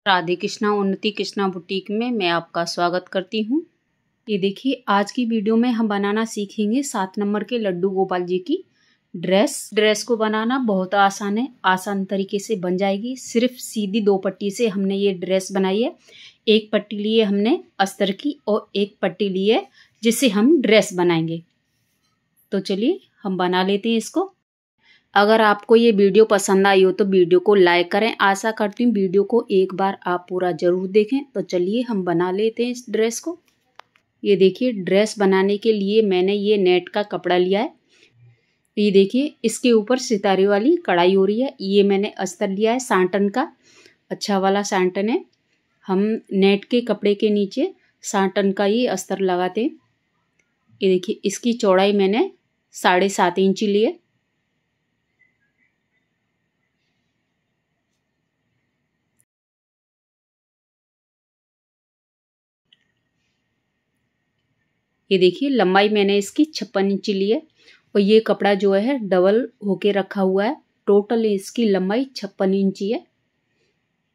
राधे कृष्णा उन्नति कृष्णा बुटीक में मैं आपका स्वागत करती हूँ। ये देखिए, आज की वीडियो में हम बनाना सीखेंगे 7 नंबर के लड्डू गोपाल जी की ड्रेस को बनाना बहुत आसान है, आसान तरीके से बन जाएगी। सिर्फ सीधी 2 पट्टी से हमने ये ड्रेस बनाई है। एक पट्टी ली है हमने अस्तर की और एक पट्टी ली है जिससे हम ड्रेस बनाएंगे। तो चलिए हम बना लेते हैं इसको। अगर आपको ये वीडियो पसंद आई हो तो वीडियो को लाइक करें। आशा करती हूँ वीडियो को एक बार आप पूरा ज़रूर देखें। तो चलिए हम बना लेते हैं इस ड्रेस को। ये देखिए, ड्रेस बनाने के लिए मैंने ये नेट का कपड़ा लिया है। ये देखिए, इसके ऊपर सितारे वाली कढ़ाई हो रही है। ये मैंने अस्तर लिया है साटन का, अच्छा वाला साटन है। हम नेट के कपड़े के नीचे साटन का ही अस्तर लगाते हैं। ये देखिए, इसकी चौड़ाई मैंने 7.5 इंची ली है। ये देखिए, लंबाई मैंने इसकी 56 इंची ली है और ये कपड़ा जो है डबल होके रखा हुआ है। टोटल इसकी लंबाई 56 इंची है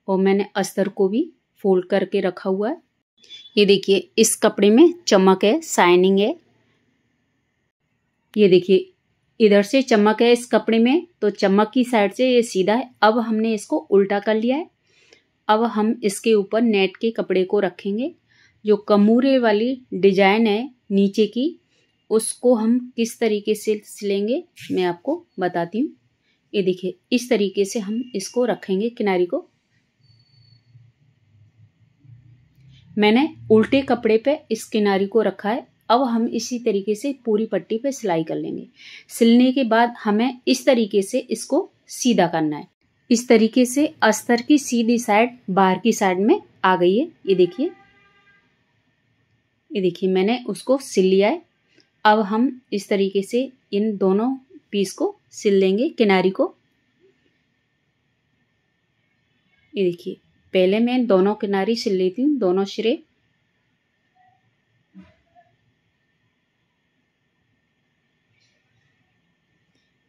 और मैंने अस्तर को भी फोल्ड करके रखा हुआ है। ये देखिए, इस कपड़े में चमक है, शाइनिंग है। ये देखिए, इधर से चमक है इस कपड़े में, तो चमक की साइड से ये सीधा है। अब हमने इसको उल्टा कर लिया है। अब हम इसके ऊपर नेट के कपड़े को रखेंगे। जो कमूरे वाली डिजाइन है नीचे की, उसको हम किस तरीके से सिलेंगे मैं आपको बताती हूँ। ये देखिए, इस तरीके से हम इसको रखेंगे किनारी को। मैंने उल्टे कपड़े पे इस किनारी को रखा है। अब हम इसी तरीके से पूरी पट्टी पे सिलाई कर लेंगे। सिलने के बाद हमें इस तरीके से इसको सीधा करना है। इस तरीके से अस्तर की सीधी साइड बाहर की साइड में आ गई है। ये देखिए, मैंने उसको सिल लिया है। अब हम इस तरीके से इन दोनों पीस को सिल लेंगे किनारी को। ये देखिए, पहले मैं दोनों किनारी सिल लेती हूँ, दोनों सिरे।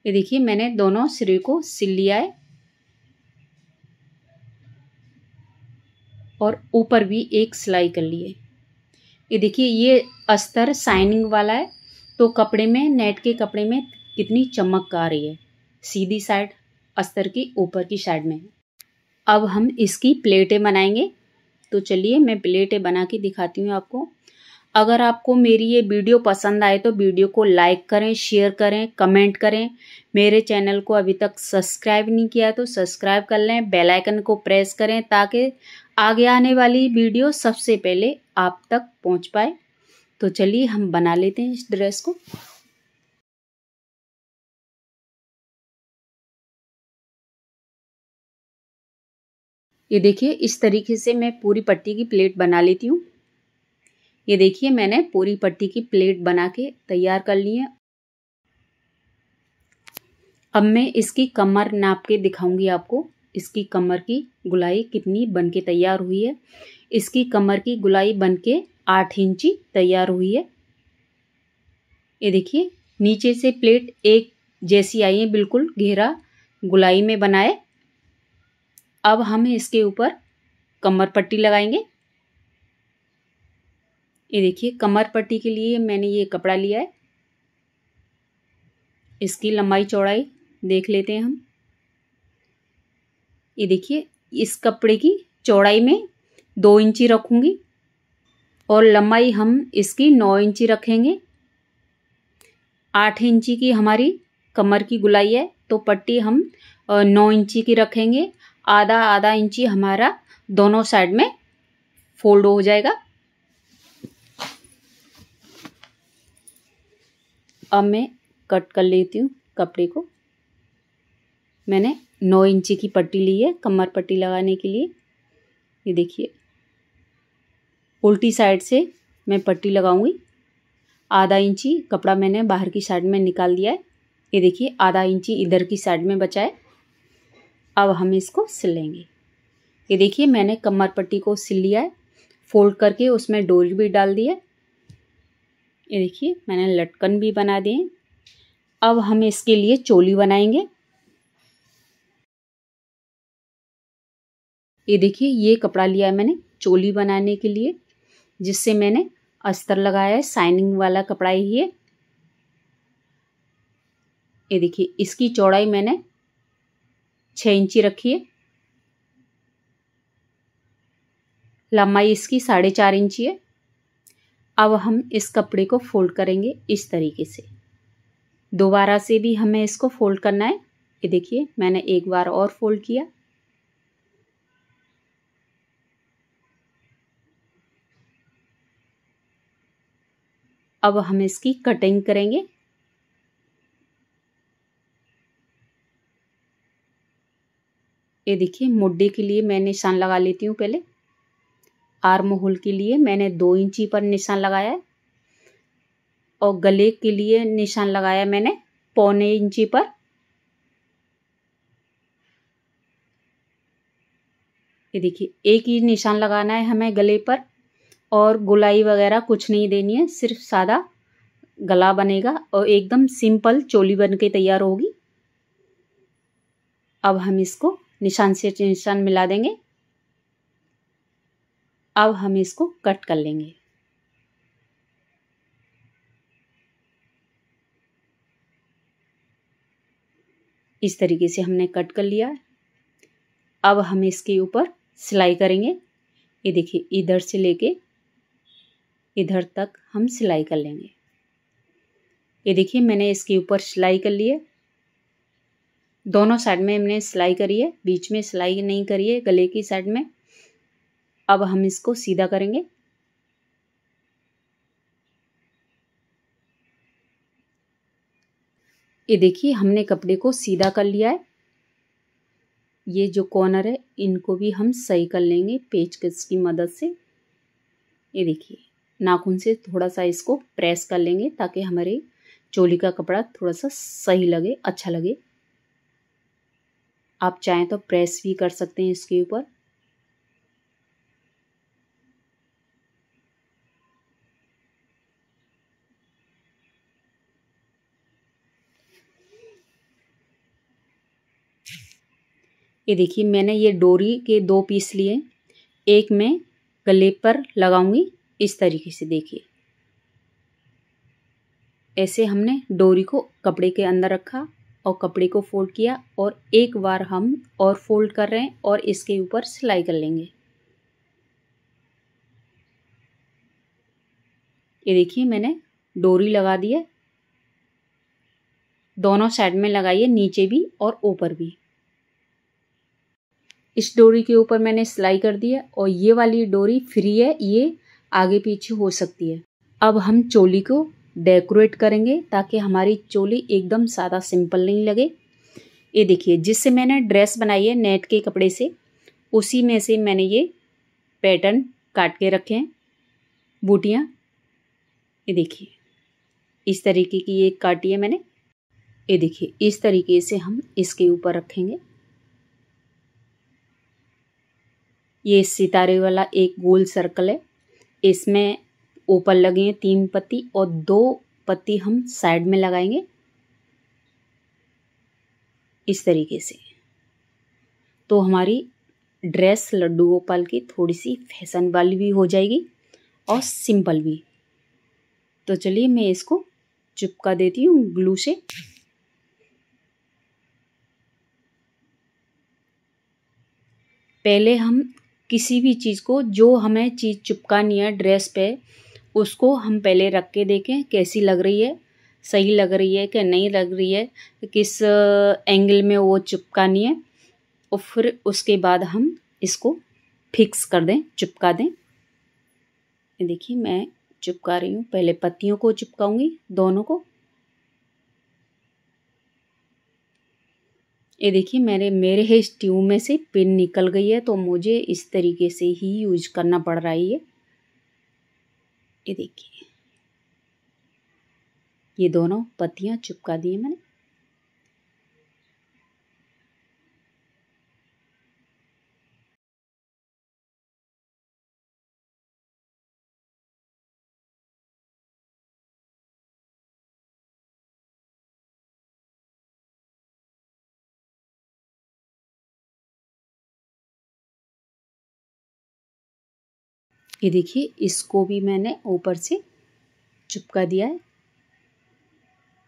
ये देखिए, मैंने दोनों सिरे को सिल लिया है और ऊपर भी एक सिलाई कर ली है। ये देखिए, ये अस्तर शाइनिंग वाला है, तो कपड़े में, नेट के कपड़े में कितनी चमक आ रही है। सीधी साइड अस्तर की ऊपर की साइड में। अब हम इसकी प्लेटें बनाएंगे। तो चलिए मैं प्लेटें बना के दिखाती हूँ आपको। अगर आपको मेरी ये वीडियो पसंद आए तो वीडियो को लाइक करें, शेयर करें, कमेंट करें। मेरे चैनल को अभी तक सब्सक्राइब नहीं किया तो सब्सक्राइब कर लें, बेल आइकन को प्रेस करें ताकि आगे आने वाली वीडियो सबसे पहले आप तक पहुंच पाए। तो चलिए हम बना लेते हैं इस ड्रेस को। ये देखिए, इस तरीके से मैं पूरी पट्टी की प्लेट बना लेती हूँ। ये देखिए, मैंने पूरी पट्टी की प्लेट बना के तैयार कर ली है। अब मैं इसकी कमर नाप के दिखाऊंगी आपको। इसकी कमर की गुलाई कितनी बनके तैयार हुई है। इसकी कमर की गुलाई बनके 8 इंची तैयार हुई है। ये देखिए, नीचे से प्लेट एक जैसी आई है, बिल्कुल घेरा गुलाई में बनाए। अब हम इसके ऊपर कमर पट्टी लगाएंगे। ये देखिए, कमर पट्टी के लिए मैंने ये कपड़ा लिया है। इसकी लंबाई चौड़ाई देख लेते हैं हम। ये देखिए, इस कपड़े की चौड़ाई में 2 इंची रखूंगी और लंबाई हम इसकी 9 इंची रखेंगे। 8 इंची की हमारी कमर की गुलाई है, तो पट्टी हम 9 इंची की रखेंगे। आधा आधा इंची हमारा दोनों साइड में फोल्ड हो जाएगा। अब मैं कट कर लेती हूँ कपड़े को। मैंने 9 इंची की पट्टी ली है कमर पट्टी लगाने के लिए। ये देखिए, उल्टी साइड से मैं पट्टी लगाऊंगी। आधा इंची कपड़ा मैंने बाहर की साइड में निकाल दिया है। ये देखिए, आधा इंची इधर की साइड में बचा है। अब हम इसको सिल लेंगे। ये देखिए, मैंने कमर पट्टी को सिल लिया है, फोल्ड करके उसमें डोरी भी डाल दी है। ये देखिए, मैंने लटकन भी बना दिए। अब हम इसके लिए चोली बनाएंगे। ये देखिए ये कपड़ा लिया है मैंने चोली बनाने के लिए, जिससे मैंने अस्तर लगाया है। शाइनिंग वाला कपड़ा ही है। ये देखिए इसकी चौड़ाई मैंने 6 इंची रखी है, लंबाई इसकी 4.5 इंची है। अब हम इस कपड़े को फोल्ड करेंगे इस तरीके से। दोबारा से भी हमें इसको फोल्ड करना है। ये देखिए मैंने एक बार और फोल्ड किया। अब हम इसकी कटिंग करेंगे। ये देखिए मुड्डे के लिए मैं निशान लगा लेती हूँ पहले। आर्म होल के लिए मैंने 2 इंची पर निशान लगाया है और गले के लिए निशान लगाया मैंने 1.25 इंची पर। ये देखिए एक ही निशान लगाना है हमें गले पर, और गुलाई वगैरह कुछ नहीं देनी है, सिर्फ सादा गला बनेगा और एकदम सिंपल चोली बन के तैयार होगी। अब हम इसको निशान से निशान मिला देंगे। अब हम इसको कट कर लेंगे। इस तरीके से हमने कट कर लिया है। अब हम इसके ऊपर सिलाई करेंगे। ये देखिए इधर से लेके इधर तक हम सिलाई कर लेंगे। ये देखिए मैंने इसके ऊपर सिलाई कर ली है। दोनों साइड में हमने सिलाई करी है, बीच में सिलाई नहीं करी है गले की साइड में। अब हम इसको सीधा करेंगे। ये देखिए हमने कपड़े को सीधा कर लिया है। ये जो कॉर्नर है इनको भी हम सही कर लेंगे पेचकस की मदद से। ये देखिए नाखून से थोड़ा सा इसको प्रेस कर लेंगे ताकि हमारे चोली का कपड़ा थोड़ा सा सही लगे, अच्छा लगे। आप चाहें तो प्रेस भी कर सकते हैं इसके ऊपर। ये देखिए मैंने ये डोरी के 2 पीस लिए। एक मैं गले पर लगाऊंगी इस तरीके से। देखिए ऐसे हमने डोरी को कपड़े के अंदर रखा और कपड़े को फोल्ड किया, और एक बार हम और फोल्ड कर रहे हैं और इसके ऊपर सिलाई कर लेंगे। ये देखिए मैंने डोरी लगा दी है, दोनों साइड में लगाइए, नीचे भी और ऊपर भी। इस डोरी के ऊपर मैंने सिलाई कर दी है और ये वाली डोरी फ्री है, ये आगे पीछे हो सकती है। अब हम चोली को डेकोरेट करेंगे ताकि हमारी चोली एकदम सादा सिंपल नहीं लगे। ये देखिए जिससे मैंने ड्रेस बनाई है नेट के कपड़े से, उसी में से मैंने ये पैटर्न काट के रखे हैं, बूटियाँ। ये देखिए इस तरीके की ये काटी है मैंने। ये देखिए इस तरीके से हम इसके ऊपर रखेंगे। ये सितारे वाला एक गोल सर्कल है, इसमें ऊपर लगे हैं 3 पत्ती और 2 पत्ती हम साइड में लगाएंगे इस तरीके से। तो हमारी ड्रेस लड्डू गोपाल की थोड़ी सी फैशन वाली भी हो जाएगी और सिंपल भी। तो चलिए मैं इसको चिपका देती हूँ ग्लू से। पहले हम किसी भी चीज़ को, जो हमें चीज़ चिपकानी है ड्रेस पे, उसको हम पहले रख के देखें कैसी लग रही है, सही लग रही है कि नहीं लग रही है, किस एंगल में वो चिपकानी है, और फिर उसके बाद हम इसको फिक्स कर दें, चिपका दें। ये देखिए मैं चिपका रही हूँ। पहले पत्तियों को चिपकाऊंगी दोनों को। ये देखिए मेरे इस ट्यूब में से पिन निकल गई है, तो मुझे इस तरीके से ही यूज करना पड़ रहा है ये देखिए ये दोनों पत्तियां चिपका दी है मैंने। ये देखिए, इसको भी मैंने ऊपर से चिपका दिया है।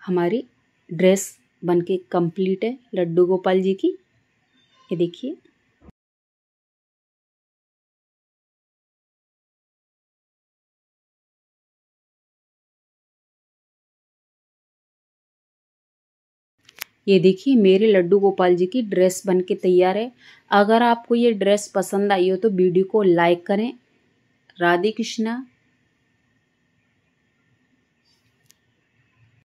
हमारी ड्रेस बनके कंप्लीट है लड्डू गोपाल जी की। ये देखिए, ये देखिए मेरे लड्डू गोपाल जी की ड्रेस बनके तैयार है। अगर आपको ये ड्रेस पसंद आई हो तो वीडियो को लाइक करें। राधे कृष्णा।